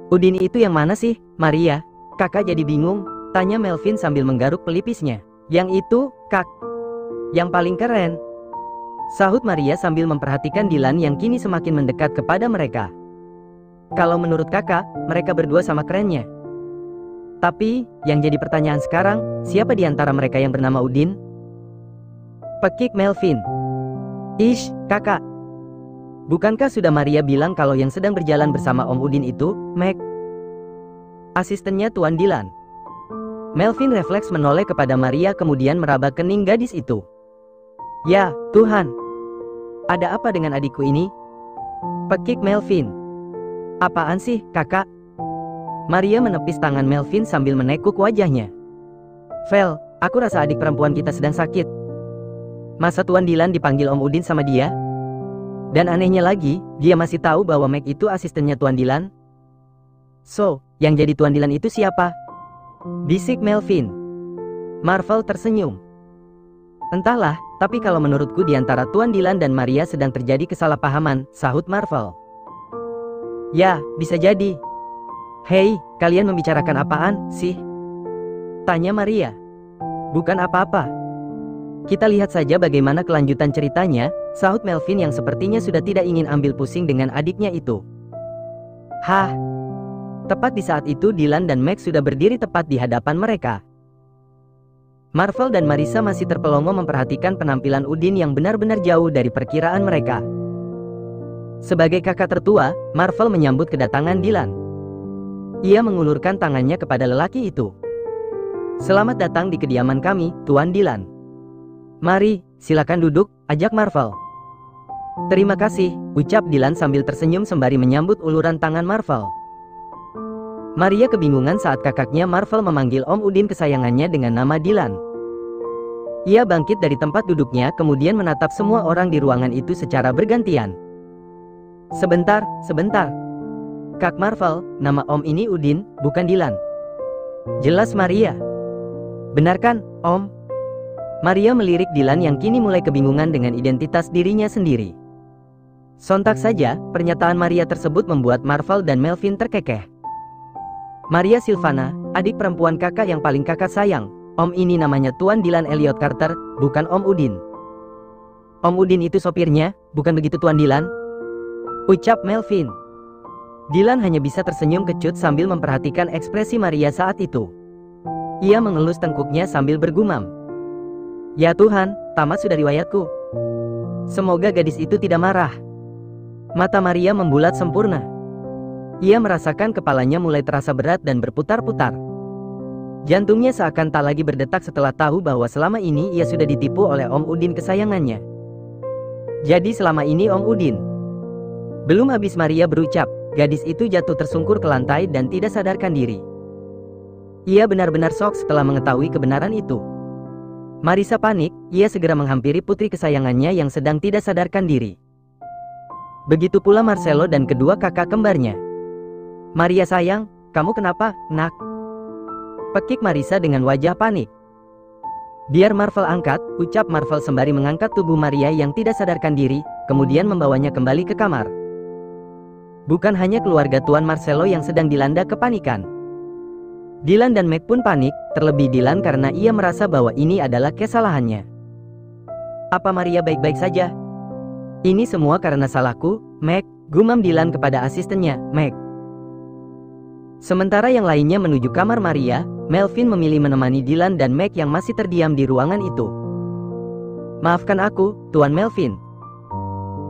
Udin itu yang mana sih, Maria? Kakak jadi bingung, tanya Melvin sambil menggaruk pelipisnya. Yang itu, Kak. Yang paling keren. Sahut Maria sambil memperhatikan Dylan yang kini semakin mendekat kepada mereka. Kalau menurut kakak, mereka berdua sama kerennya. Tapi, yang jadi pertanyaan sekarang, siapa di antara mereka yang bernama Udin? Pekik Melvin. Ish, kakak. Bukankah sudah Maria bilang kalau yang sedang berjalan bersama Om Udin itu, Meg? Asistennya Tuan Dylan. Melvin refleks menoleh kepada Maria kemudian meraba kening gadis itu. Ya, Tuhan. Ada apa dengan adikku ini? Pekik Melvin. Apaan sih, kakak? Maria menepis tangan Melvin sambil menekuk wajahnya. Vel, aku rasa adik perempuan kita sedang sakit. Masa Tuan Dylan dipanggil Om Udin sama dia? Dan anehnya lagi, dia masih tahu bahwa Meg itu asistennya Tuan Dylan. So, yang jadi Tuan Dylan itu siapa? Bisik Melvin. Marvel tersenyum. Entahlah, tapi kalau menurutku di antara Tuan Dylan dan Maria sedang terjadi kesalahpahaman, sahut Marvel. Ya, bisa jadi. Hei, kalian membicarakan apaan sih? Tanya Maria. Bukan apa-apa. Kita lihat saja bagaimana kelanjutan ceritanya, sahut Melvin yang sepertinya sudah tidak ingin ambil pusing dengan adiknya itu. Hah? Tepat di saat itu Dylan dan Meg sudah berdiri tepat di hadapan mereka. Marvel dan Marissa masih terpelongo memperhatikan penampilan Udin yang benar-benar jauh dari perkiraan mereka. Sebagai kakak tertua, Marvel menyambut kedatangan Dylan. Ia mengulurkan tangannya kepada lelaki itu. Selamat datang di kediaman kami, Tuan Dylan. Mari, silakan duduk, ajak Marvel. Terima kasih, ucap Dylan sambil tersenyum sembari menyambut uluran tangan Marvel. Maria kebingungan saat kakaknya Marvel memanggil Om Udin kesayangannya dengan nama Dylan. Ia bangkit dari tempat duduknya kemudian menatap semua orang di ruangan itu secara bergantian. Sebentar, sebentar. Kak Marvel, nama Om ini Udin, bukan Dylan. Jelas Maria. Benar kan, Om? Maria melirik Dylan yang kini mulai kebingungan dengan identitas dirinya sendiri. Sontak saja, pernyataan Maria tersebut membuat Marvel dan Melvin terkekeh. Maria Silvana, adik perempuan kakak yang paling kakak sayang. Om ini namanya Tuan Dylan Elliot Carter, bukan Om Udin. Om Udin itu sopirnya, bukan begitu Tuan Dylan? Ucap Melvin. Dylan hanya bisa tersenyum kecut sambil memperhatikan ekspresi Maria saat itu. Ia mengelus tengkuknya sambil bergumam. Ya Tuhan, tamat sudah riwayatku. Semoga gadis itu tidak marah. Mata Maria membulat sempurna. Ia merasakan kepalanya mulai terasa berat dan berputar-putar. Jantungnya seakan tak lagi berdetak setelah tahu bahwa selama ini ia sudah ditipu oleh Om Udin kesayangannya. Jadi selama ini Om Udin. Belum habis Maria berucap, gadis itu jatuh tersungkur ke lantai dan tidak sadarkan diri. Ia benar-benar shock setelah mengetahui kebenaran itu. Marissa panik, ia segera menghampiri putri kesayangannya yang sedang tidak sadarkan diri. Begitu pula Marcelo dan kedua kakak kembarnya. Maria sayang, kamu kenapa, nak? Pekik Marissa dengan wajah panik. Biar Marvel angkat, ucap Marvel sembari mengangkat tubuh Maria yang tidak sadarkan diri, kemudian membawanya kembali ke kamar. Bukan hanya keluarga Tuan Marcelo yang sedang dilanda kepanikan. Dylan dan Meg pun panik, terlebih Dylan karena ia merasa bahwa ini adalah kesalahannya. Apa Maria baik-baik saja? Ini semua karena salahku, Meg, gumam Dylan kepada asistennya, Meg. Sementara yang lainnya menuju kamar Maria, Melvin memilih menemani Dylan dan Meg yang masih terdiam di ruangan itu. Maafkan aku, Tuan Melvin.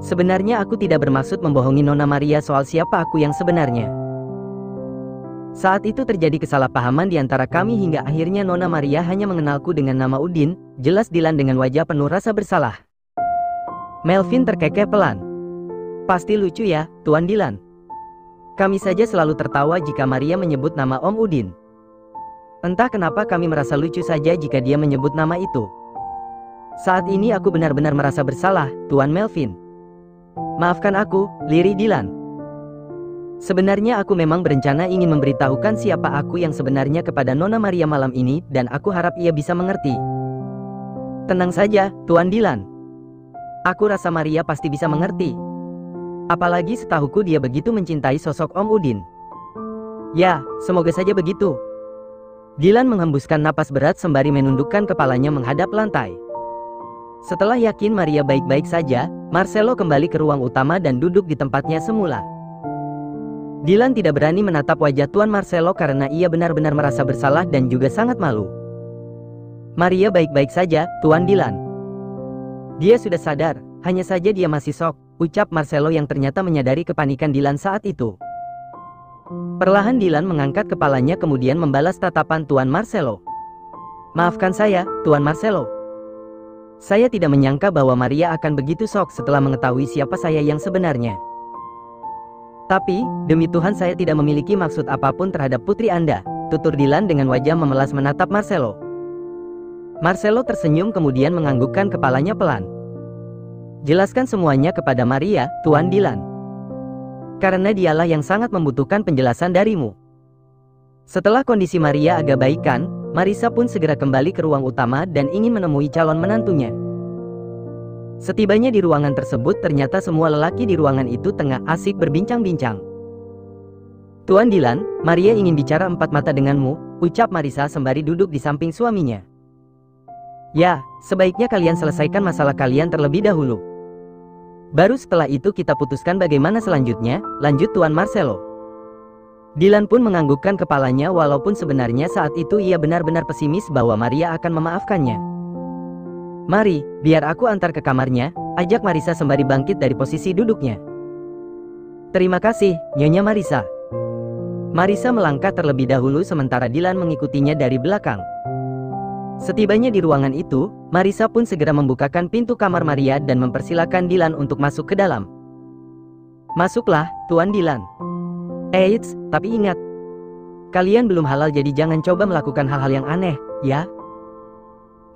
Sebenarnya aku tidak bermaksud membohongi Nona Maria soal siapa aku yang sebenarnya. Saat itu terjadi kesalahpahaman di antara kami hingga akhirnya Nona Maria hanya mengenalku dengan nama Udin, jelas Dylan dengan wajah penuh rasa bersalah. Melvin terkekeh pelan. Pasti lucu ya, Tuan Dylan. Kami saja selalu tertawa jika Maria menyebut nama Om Udin. Entah kenapa kami merasa lucu saja jika dia menyebut nama itu. Saat ini aku benar-benar merasa bersalah, Tuan Melvin. Maafkan aku, lirih Dylan. Sebenarnya aku memang berencana ingin memberitahukan siapa aku yang sebenarnya kepada Nona Maria malam ini dan aku harap ia bisa mengerti. Tenang saja, Tuan Dylan. Aku rasa Maria pasti bisa mengerti. Apalagi setahuku dia begitu mencintai sosok Om Udin. Ya, semoga saja begitu. Dilan menghembuskan napas berat sembari menundukkan kepalanya menghadap lantai. Setelah yakin Maria baik-baik saja, Marcelo kembali ke ruang utama dan duduk di tempatnya semula. Dilan tidak berani menatap wajah Tuan Marcelo karena ia benar-benar merasa bersalah dan juga sangat malu. Maria baik-baik saja, Tuan Dilan. Dia sudah sadar, hanya saja dia masih shock, ucap Marcelo yang ternyata menyadari kepanikan Dilan saat itu. Perlahan Dilan mengangkat kepalanya kemudian membalas tatapan Tuan Marcelo. Maafkan saya, Tuan Marcelo. Saya tidak menyangka bahwa Maria akan begitu shock setelah mengetahui siapa saya yang sebenarnya. Tapi, demi Tuhan saya tidak memiliki maksud apapun terhadap putri Anda, tutur Dilan dengan wajah memelas menatap Marcelo. Marcelo tersenyum kemudian menganggukkan kepalanya pelan. Jelaskan semuanya kepada Maria, Tuan Dilan. Karena dialah yang sangat membutuhkan penjelasan darimu. Setelah kondisi Maria agak baikan, Marisa pun segera kembali ke ruang utama dan ingin menemui calon menantunya. Setibanya di ruangan tersebut ternyata semua lelaki di ruangan itu tengah asik berbincang-bincang. Tuan Dilan, Maria ingin bicara empat mata denganmu, ucap Marisa sembari duduk di samping suaminya. Ya, sebaiknya kalian selesaikan masalah kalian terlebih dahulu. Baru setelah itu kita putuskan bagaimana selanjutnya, lanjut Tuan Marcelo. Dilan pun menganggukkan kepalanya walaupun sebenarnya saat itu ia benar-benar pesimis bahwa Maria akan memaafkannya. Mari, biar aku antar ke kamarnya, ajak Marisa sembari bangkit dari posisi duduknya. Terima kasih, Nyonya Marisa. Marisa melangkah terlebih dahulu sementara Dilan mengikutinya dari belakang. Setibanya di ruangan itu, Marisa pun segera membukakan pintu kamar Maria dan mempersilakan Dilan untuk masuk ke dalam. Masuklah, Tuan Dilan. Eits, tapi ingat, kalian belum halal jadi jangan coba melakukan hal-hal yang aneh, ya?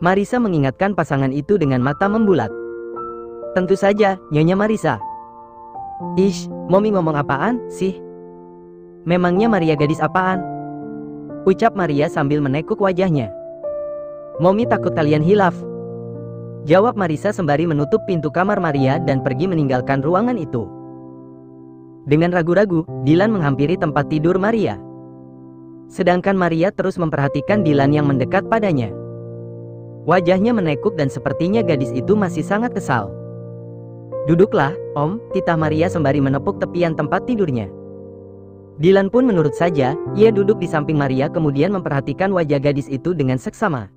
Marisa mengingatkan pasangan itu dengan mata membulat. Tentu saja, Nyonya Marisa. Ish, Momi ngomong apaan sih? Memangnya Maria gadis apaan? Ucap Maria sambil menekuk wajahnya. Momi takut kalian hilaf. Jawab Marisa sembari menutup pintu kamar Maria dan pergi meninggalkan ruangan itu. Dengan ragu-ragu, Dilan menghampiri tempat tidur Maria. Sedangkan Maria terus memperhatikan Dilan yang mendekat padanya. Wajahnya menekuk dan sepertinya gadis itu masih sangat kesal. Duduklah, Om, titah Maria sembari menepuk tepian tempat tidurnya. Dilan pun menurut saja, ia duduk di samping Maria kemudian memperhatikan wajah gadis itu dengan seksama.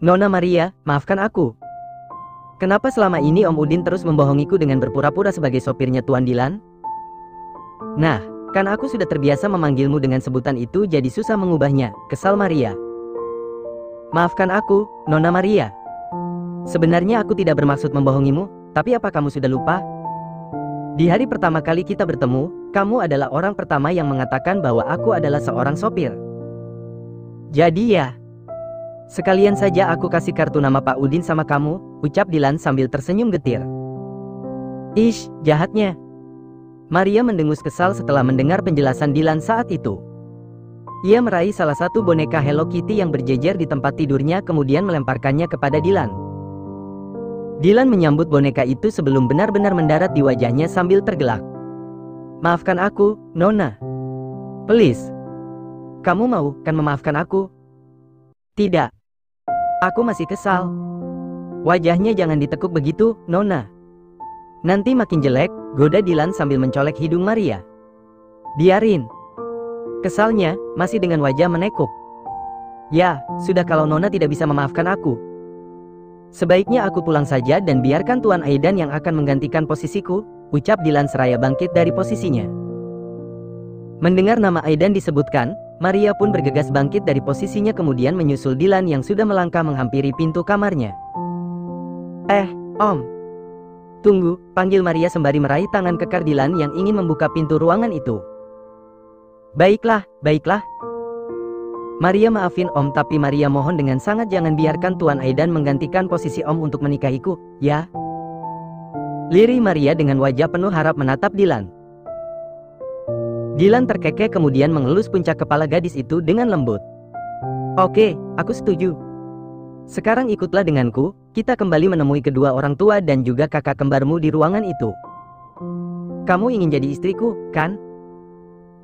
Nona Maria, maafkan aku. Kenapa selama ini Om Udin terus membohongiku dengan berpura-pura sebagai sopirnya Tuan Dilan? Nah, kan aku sudah terbiasa memanggilmu dengan sebutan itu jadi susah mengubahnya, kesal Maria. Maafkan aku, Nona Maria. Sebenarnya aku tidak bermaksud membohongimu, tapi apa kamu sudah lupa? Di hari pertama kali kita bertemu, kamu adalah orang pertama yang mengatakan bahwa aku adalah seorang sopir. Jadi ya, sekalian saja aku kasih kartu nama Pak Udin sama kamu, ucap Dilan sambil tersenyum getir. Ish, jahatnya. Maria mendengus kesal setelah mendengar penjelasan Dilan saat itu. Ia meraih salah satu boneka Hello Kitty yang berjejer di tempat tidurnya kemudian melemparkannya kepada Dilan. Dilan menyambut boneka itu sebelum benar-benar mendarat di wajahnya sambil tergelak. Maafkan aku, Nona. Please. Kamu mau kan memaafkan aku? Tidak. Aku masih kesal. Wajahnya jangan ditekuk begitu, Nona. Nanti makin jelek, goda Dilan sambil mencolek hidung Maria. Biarin. Kesalnya, masih dengan wajah menekuk. Ya, sudah kalau Nona tidak bisa memaafkan aku. Sebaiknya aku pulang saja dan biarkan Tuan Aidan yang akan menggantikan posisiku, ucap Dilan seraya bangkit dari posisinya. Mendengar nama Aidan disebutkan, Maria pun bergegas bangkit dari posisinya kemudian menyusul Dilan yang sudah melangkah menghampiri pintu kamarnya. Om. Tunggu, panggil Maria sembari meraih tangan kekar Dilan yang ingin membuka pintu ruangan itu. Baiklah, baiklah. Maria maafin Om tapi Maria mohon dengan sangat jangan biarkan Tuan Aidan menggantikan posisi Om untuk menikahiku, ya? Lirih Maria dengan wajah penuh harap menatap Dilan. Dilan terkekeh kemudian mengelus puncak kepala gadis itu dengan lembut. Oke, aku setuju. Sekarang ikutlah denganku, kita kembali menemui kedua orang tua dan juga kakak kembarmu di ruangan itu. Kamu ingin jadi istriku, kan?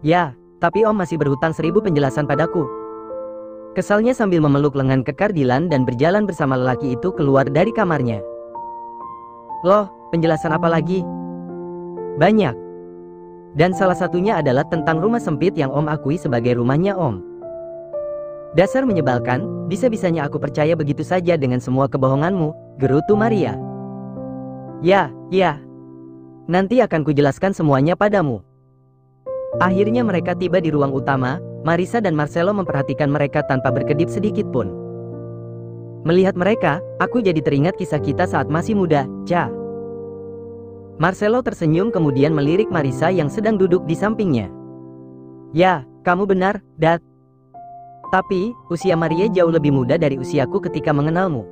Ya, tapi Om masih berhutang 1000 penjelasan padaku. Kesalnya sambil memeluk lengan kekar Dylan dan berjalan bersama lelaki itu keluar dari kamarnya. Loh, penjelasan apa lagi? Banyak. Dan salah satunya adalah tentang rumah sempit yang Om akui sebagai rumahnya Om. Dasar menyebalkan, bisa-bisanya aku percaya begitu saja dengan semua kebohonganmu, gerutu Maria. Ya. Nanti akan kujelaskan semuanya padamu. Akhirnya mereka tiba di ruang utama. Marissa dan Marcelo memperhatikan mereka tanpa berkedip sedikit pun. Melihat mereka, aku jadi teringat kisah kita saat masih muda, Ca. Marcelo tersenyum kemudian melirik Marissa yang sedang duduk di sampingnya. Ya, kamu benar, Dad. Tapi, usia Maria jauh lebih muda dari usiaku ketika mengenalmu.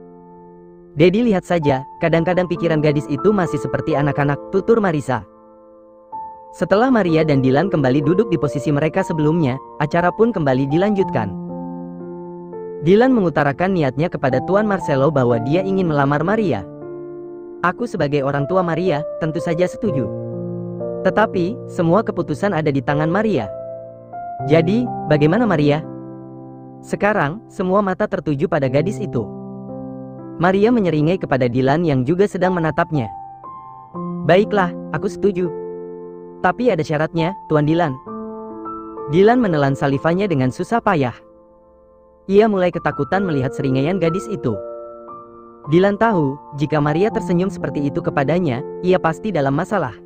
Dedi lihat saja, kadang-kadang pikiran gadis itu masih seperti anak-anak, tutur Marissa. Setelah Maria dan Dylan kembali duduk di posisi mereka sebelumnya, acara pun kembali dilanjutkan. Dylan mengutarakan niatnya kepada Tuan Marcelo bahwa dia ingin melamar Maria. Aku sebagai orang tua Maria, tentu saja setuju. Tetapi, semua keputusan ada di tangan Maria. Jadi, bagaimana Maria? Sekarang, semua mata tertuju pada gadis itu. Maria menyeringai kepada Dylan yang juga sedang menatapnya. Baiklah, aku setuju. Tapi ada syaratnya, Tuan Dylan. Dylan menelan salivanya dengan susah payah. Ia mulai ketakutan melihat seringaian gadis itu. Dylan tahu, jika Maria tersenyum seperti itu kepadanya, ia pasti dalam masalah.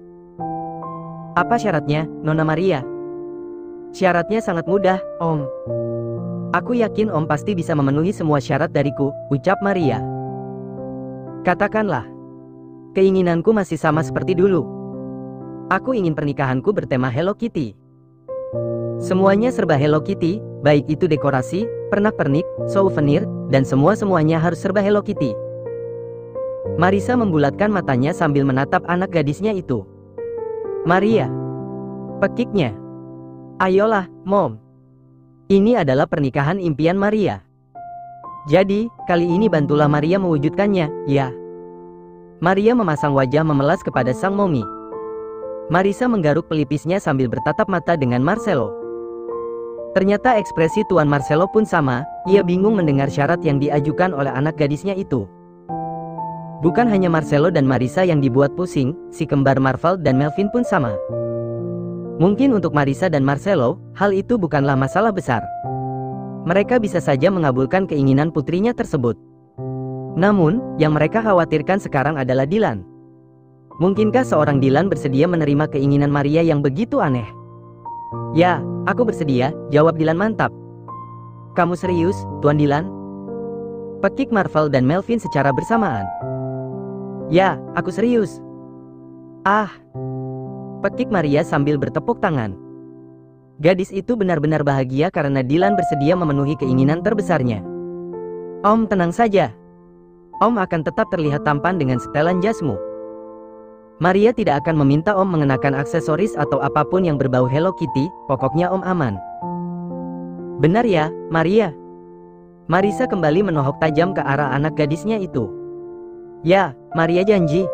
Apa syaratnya, Nona Maria? Syaratnya sangat mudah, Om. Aku yakin Om pasti bisa memenuhi semua syarat dariku, ucap Maria. Katakanlah. Keinginanku masih sama seperti dulu. Aku ingin pernikahanku bertema Hello Kitty. Semuanya serba Hello Kitty, baik itu dekorasi, pernak-pernik, souvenir, dan semuanya harus serba Hello Kitty. Marissa membulatkan matanya sambil menatap anak gadisnya itu. Maria. Pekiknya. Ayolah, Mom. Ini adalah pernikahan impian Maria. Jadi, kali ini bantulah Maria mewujudkannya, ya. Maria memasang wajah memelas kepada sang momi. Marissa menggaruk pelipisnya sambil bertatap mata dengan Marcelo. Ternyata ekspresi Tuan Marcelo pun sama, ia bingung mendengar syarat yang diajukan oleh anak gadisnya itu. Bukan hanya Marcelo dan Marissa yang dibuat pusing, si kembar Marvel dan Melvin pun sama. Mungkin untuk Marissa dan Marcelo, hal itu bukanlah masalah besar. Mereka bisa saja mengabulkan keinginan putrinya tersebut. Namun, yang mereka khawatirkan sekarang adalah Dylan. Mungkinkah seorang Dylan bersedia menerima keinginan Maria yang begitu aneh? Ya, aku bersedia, jawab Dylan mantap. Kamu serius, Tuan Dylan? Pekik Marvel dan Melvin secara bersamaan. Ya, aku serius. Ah, pekik Maria sambil bertepuk tangan. Gadis itu benar-benar bahagia karena Dylan bersedia memenuhi keinginan terbesarnya. Om tenang saja. Om akan tetap terlihat tampan dengan setelan jasmu. Maria tidak akan meminta Om mengenakan aksesoris atau apapun yang berbau Hello Kitty, pokoknya Om aman. Benar ya, Maria? Marissa kembali menohok tajam ke arah anak gadisnya itu. Ya, Maria janji.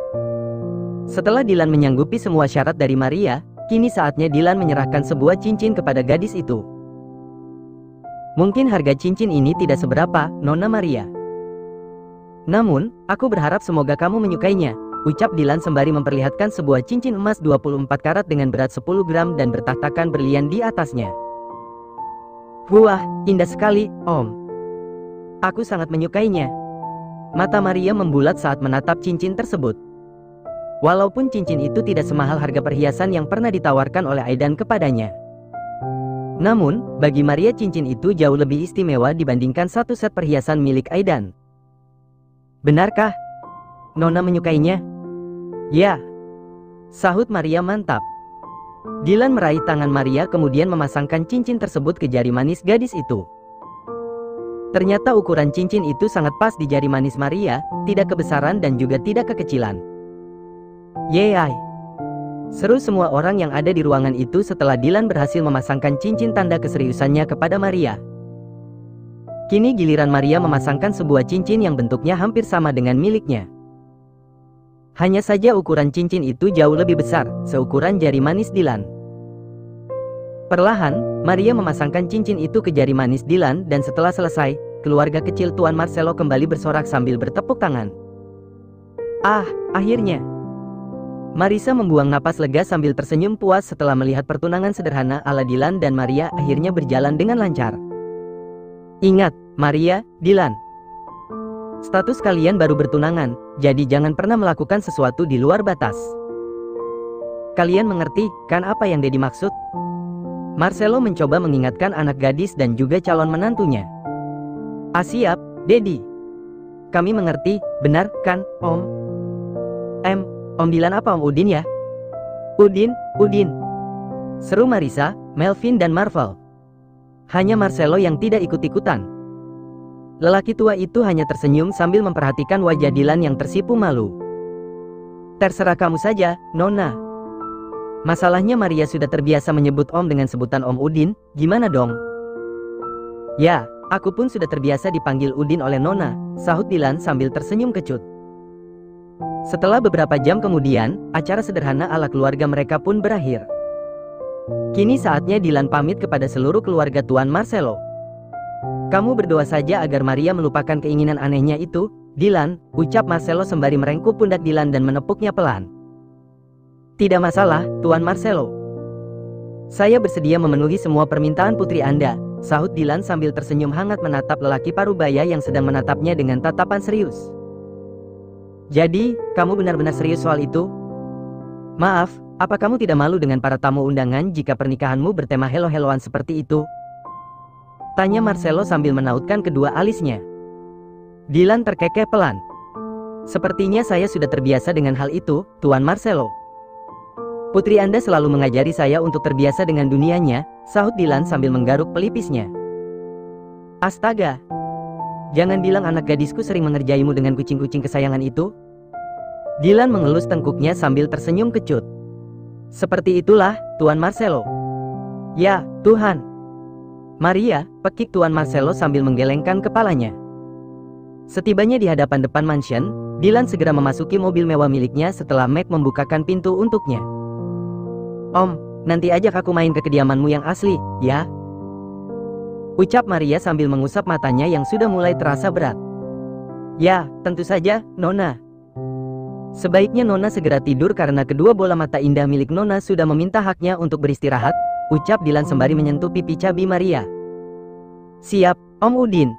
Setelah Dylan menyanggupi semua syarat dari Maria, kini saatnya Dylan menyerahkan sebuah cincin kepada gadis itu. Mungkin harga cincin ini tidak seberapa, Nona Maria. Namun, aku berharap semoga kamu menyukainya, ucap Dylan sembari memperlihatkan sebuah cincin emas 24 karat dengan berat 10 gram dan bertahtakan berlian di atasnya. Wah, indah sekali, Om. Aku sangat menyukainya. Mata Maria membulat saat menatap cincin tersebut. Walaupun cincin itu tidak semahal harga perhiasan yang pernah ditawarkan oleh Aidan kepadanya. Namun, bagi Maria cincin itu jauh lebih istimewa dibandingkan satu set perhiasan milik Aidan. Benarkah? Nona menyukainya? Ya. Sahut Maria mantap. Dylan meraih tangan Maria kemudian memasangkan cincin tersebut ke jari manis gadis itu. Ternyata ukuran cincin itu sangat pas di jari manis Maria, tidak kebesaran dan juga tidak kekecilan. Yeay. Seru semua orang yang ada di ruangan itu setelah Dylan berhasil memasangkan cincin tanda keseriusannya kepada Maria. Kini giliran Maria memasangkan sebuah cincin yang bentuknya hampir sama dengan miliknya. Hanya saja ukuran cincin itu jauh lebih besar, seukuran jari manis Dylan. Perlahan, Maria memasangkan cincin itu ke jari manis Dylan dan setelah selesai, keluarga kecil Tuan Marcelo kembali bersorak sambil bertepuk tangan. Ah, akhirnya. Marisa membuang napas lega sambil tersenyum puas setelah melihat pertunangan sederhana ala Dylan dan Maria akhirnya berjalan dengan lancar. Ingat, Maria, Dylan. Status kalian baru bertunangan, jadi jangan pernah melakukan sesuatu di luar batas. Kalian mengerti, kan apa yang Daddy maksud? Marcelo mencoba mengingatkan anak gadis dan juga calon menantunya. Siap, Daddy. Kami mengerti, benar kan, Om? Om Dylan apa Om Udin ya? Udin. Seru Marisa, Melvin dan Marvel. Hanya Marcelo yang tidak ikut-ikutan. Lelaki tua itu hanya tersenyum sambil memperhatikan wajah Dylan yang tersipu malu. Terserah kamu saja, Nona. Masalahnya Maria sudah terbiasa menyebut Om dengan sebutan Om Udin, gimana dong? Ya, aku pun sudah terbiasa dipanggil Udin oleh Nona, sahut Dylan sambil tersenyum kecut. Setelah beberapa jam kemudian, acara sederhana ala keluarga mereka pun berakhir. Kini saatnya Dylan pamit kepada seluruh keluarga Tuan Marcelo. Kamu berdoa saja agar Maria melupakan keinginan anehnya itu, Dylan, ucap Marcelo sembari merengkuh pundak Dylan dan menepuknya pelan. Tidak masalah, Tuan Marcelo. Saya bersedia memenuhi semua permintaan putri Anda, sahut Dylan sambil tersenyum hangat menatap lelaki parubaya yang sedang menatapnya dengan tatapan serius. Jadi, kamu benar-benar serius soal itu? Maaf, apa kamu tidak malu dengan para tamu undangan jika pernikahanmu bertema helo-heloan seperti itu? Tanya Marcelo sambil menautkan kedua alisnya. Dylan terkekeh pelan. Sepertinya saya sudah terbiasa dengan hal itu, Tuan Marcelo. Putri Anda selalu mengajari saya untuk terbiasa dengan dunianya, sahut Dylan sambil menggaruk pelipisnya. Astaga. Jangan bilang anak gadisku sering mengerjaimu dengan kucing-kucing kesayangan itu. Dylan mengelus tengkuknya sambil tersenyum kecut. Seperti itulah, Tuan Marcelo. Ya, Tuhan. Maria, pekik Tuan Marcelo sambil menggelengkan kepalanya. Setibanya di hadapan depan mansion, Dylan segera memasuki mobil mewah miliknya setelah Meg membukakan pintu untuknya. Om, nanti ajak aku main ke kediamanmu yang asli, ya? Ucap Maria sambil mengusap matanya yang sudah mulai terasa berat. Ya, tentu saja, Nona. Sebaiknya Nona segera tidur karena kedua bola mata indah milik Nona sudah meminta haknya untuk beristirahat, ucap Dylan sembari menyentuh pipi cabi Maria. Siap, Om Udin.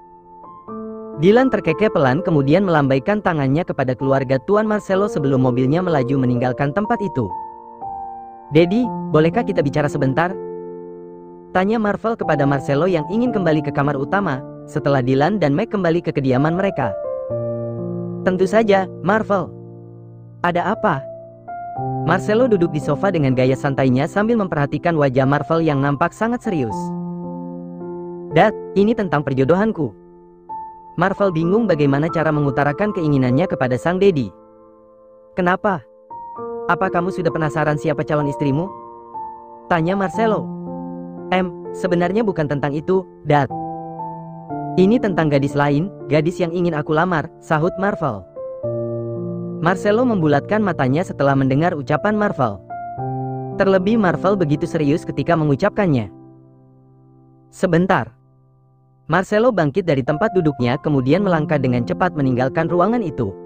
Dylan terkekeh pelan kemudian melambaikan tangannya kepada keluarga Tuan Marcelo sebelum mobilnya melaju meninggalkan tempat itu. Daddy, bolehkah kita bicara sebentar? Tanya Marvel kepada Marcelo yang ingin kembali ke kamar utama, setelah Dylan dan Meg kembali ke kediaman mereka. Tentu saja, Marvel. Ada apa? Marcelo duduk di sofa dengan gaya santainya sambil memperhatikan wajah Marvel yang nampak sangat serius. Dad, ini tentang perjodohanku. Marvel bingung bagaimana cara mengutarakan keinginannya kepada sang Daddy. Kenapa? Apa kamu sudah penasaran siapa calon istrimu? Tanya Marcelo. Sebenarnya bukan tentang itu, Dad. Ini tentang gadis lain, gadis yang ingin aku lamar, sahut Marvel. Marcelo membulatkan matanya setelah mendengar ucapan Marvel. Terlebih Marvel begitu serius ketika mengucapkannya. Sebentar. Marcelo bangkit dari tempat duduknya kemudian melangkah dengan cepat meninggalkan ruangan itu.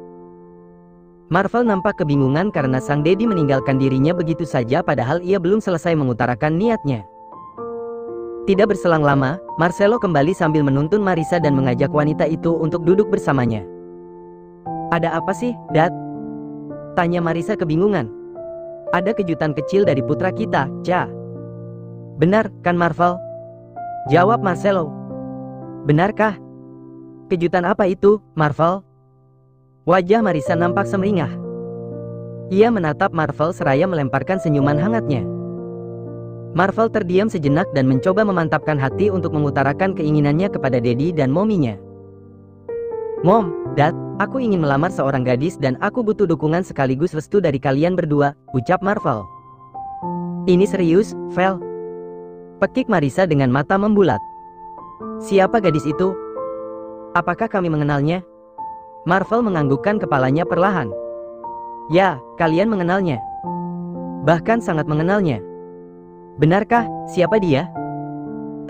Marvel nampak kebingungan karena sang Daddy meninggalkan dirinya begitu saja padahal ia belum selesai mengutarakan niatnya. Tidak berselang lama, Marcelo kembali sambil menuntun Marisa dan mengajak wanita itu untuk duduk bersamanya. Ada apa sih, Dad? Tanya Marisa kebingungan. Ada kejutan kecil dari putra kita, Cha. Benar, kan Marvel? Jawab Marcelo. Benarkah? Kejutan apa itu, Marvel? Wajah Marisa nampak semeringah. Ia menatap Marvel seraya melemparkan senyuman hangatnya. Marvel terdiam sejenak dan mencoba memantapkan hati untuk mengutarakan keinginannya kepada Daddy dan Mominya. Mom, Dad, aku ingin melamar seorang gadis dan aku butuh dukungan sekaligus restu dari kalian berdua, ucap Marvel. Ini serius, Vel? Pekik Marisa dengan mata membulat. Siapa gadis itu? Apakah kami mengenalnya? Marvel menganggukkan kepalanya perlahan. Ya, kalian mengenalnya. Bahkan sangat mengenalnya. Benarkah, siapa dia?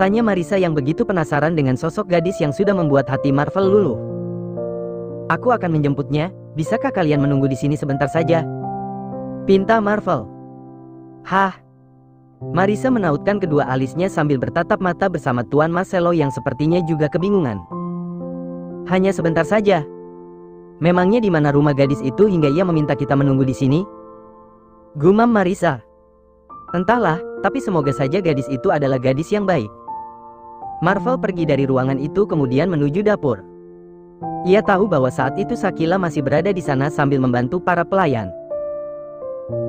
Tanya Marissa yang begitu penasaran dengan sosok gadis yang sudah membuat hati Marvel luluh. Aku akan menjemputnya, bisakah kalian menunggu di sini sebentar saja? Pinta Marvel. Hah? Marissa menautkan kedua alisnya sambil bertatap mata bersama Tuan Marcelo yang sepertinya juga kebingungan. Hanya sebentar saja. Memangnya di mana rumah gadis itu hingga ia meminta kita menunggu di sini? Gumam Marissa. Entahlah, tapi semoga saja gadis itu adalah gadis yang baik. Marvel pergi dari ruangan itu kemudian menuju dapur. Ia tahu bahwa saat itu Shakila masih berada di sana sambil membantu para pelayan.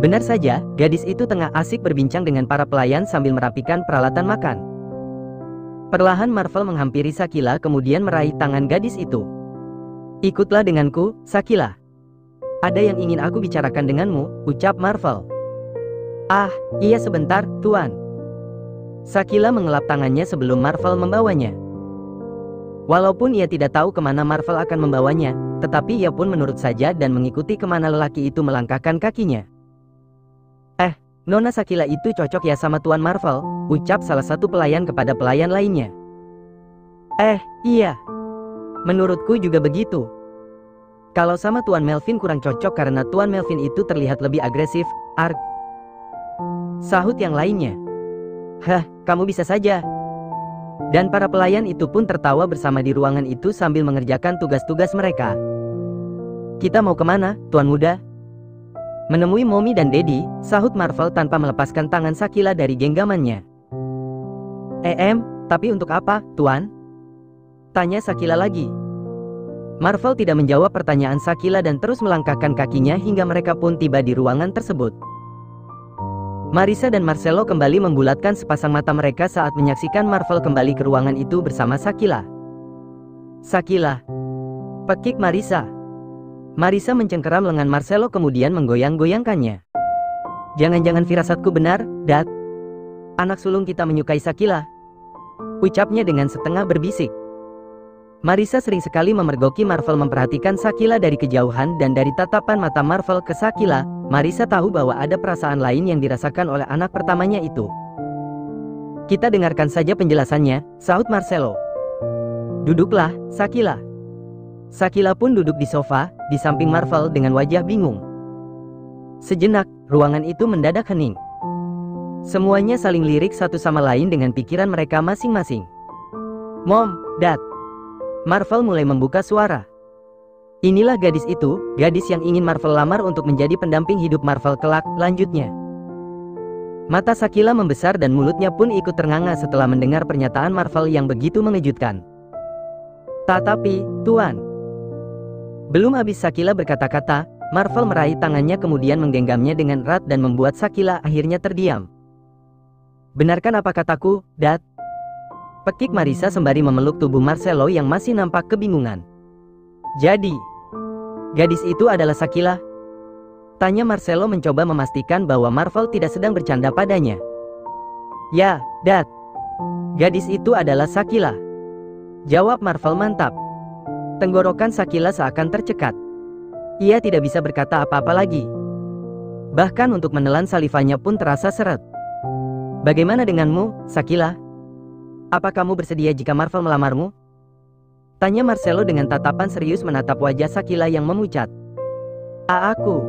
Benar saja, gadis itu tengah asik berbincang dengan para pelayan sambil merapikan peralatan makan. Perlahan Marvel menghampiri Shakila kemudian meraih tangan gadis itu. Ikutlah denganku, Shakila. Ada yang ingin aku bicarakan denganmu, ucap Marvel. Ah, iya sebentar, Tuan. Shakila mengelap tangannya sebelum Marvel membawanya. Walaupun ia tidak tahu kemana Marvel akan membawanya, tetapi ia pun menurut saja dan mengikuti kemana lelaki itu melangkahkan kakinya. Nona Shakila itu cocok ya sama Tuan Marvel, ucap salah satu pelayan kepada pelayan lainnya. Iya. Menurutku juga begitu. Kalau sama Tuan Melvin kurang cocok karena Tuan Melvin itu terlihat lebih agresif, sahut yang lainnya. Hah, kamu bisa saja. Dan para pelayan itu pun tertawa bersama di ruangan itu sambil mengerjakan tugas-tugas mereka. Kita mau kemana, Tuan Muda? Menemui Mommy dan Daddy, sahut Marvel tanpa melepaskan tangan Shakila dari genggamannya. Tapi untuk apa, Tuan? Tanya Shakila lagi. Marvel tidak menjawab pertanyaan Shakila dan terus melangkahkan kakinya hingga mereka pun tiba di ruangan tersebut. Marissa dan Marcelo kembali membulatkan sepasang mata mereka saat menyaksikan Marvel kembali ke ruangan itu bersama Shakila. Shakila. Pekik Marissa. Marissa mencengkeram lengan Marcelo kemudian menggoyang-goyangkannya. Jangan-jangan firasatku benar, Dad. Anak sulung kita menyukai Shakila. Ucapnya dengan setengah berbisik. Marissa sering sekali memergoki Marvel memperhatikan Shakila dari kejauhan dan dari tatapan mata Marvel ke Shakila, Marissa tahu bahwa ada perasaan lain yang dirasakan oleh anak pertamanya itu. Kita dengarkan saja penjelasannya, sahut Marcelo. Duduklah, Shakila. Shakila pun duduk di sofa, di samping Marvel dengan wajah bingung. Sejenak, ruangan itu mendadak hening. Semuanya saling lirik satu sama lain dengan pikiran mereka masing-masing. Mom, Dad. Marvel mulai membuka suara. Inilah gadis itu, gadis yang ingin Marvel lamar untuk menjadi pendamping hidup Marvel kelak, lanjutnya. Mata Shakila membesar dan mulutnya pun ikut ternganga setelah mendengar pernyataan Marvel yang begitu mengejutkan. Tetapi, Tuan. Belum habis Shakila berkata-kata, Marvel meraih tangannya kemudian menggenggamnya dengan erat dan membuat Shakila akhirnya terdiam. Benarkan apa kataku, Dad? Pekik Marissa sembari memeluk tubuh Marcelo yang masih nampak kebingungan. Jadi, gadis itu adalah Shakila? Tanya Marcelo mencoba memastikan bahwa Marvel tidak sedang bercanda padanya. Ya, Dad. Gadis itu adalah Shakila. Jawab Marvel mantap. Tenggorokan Shakila seakan tercekat. Ia tidak bisa berkata apa-apa lagi. Bahkan untuk menelan salivanya pun terasa seret. Bagaimana denganmu, Shakila? Apa kamu bersedia jika Marvel melamarmu? Tanya Marcelo dengan tatapan serius menatap wajah Shakila yang memucat. Aku.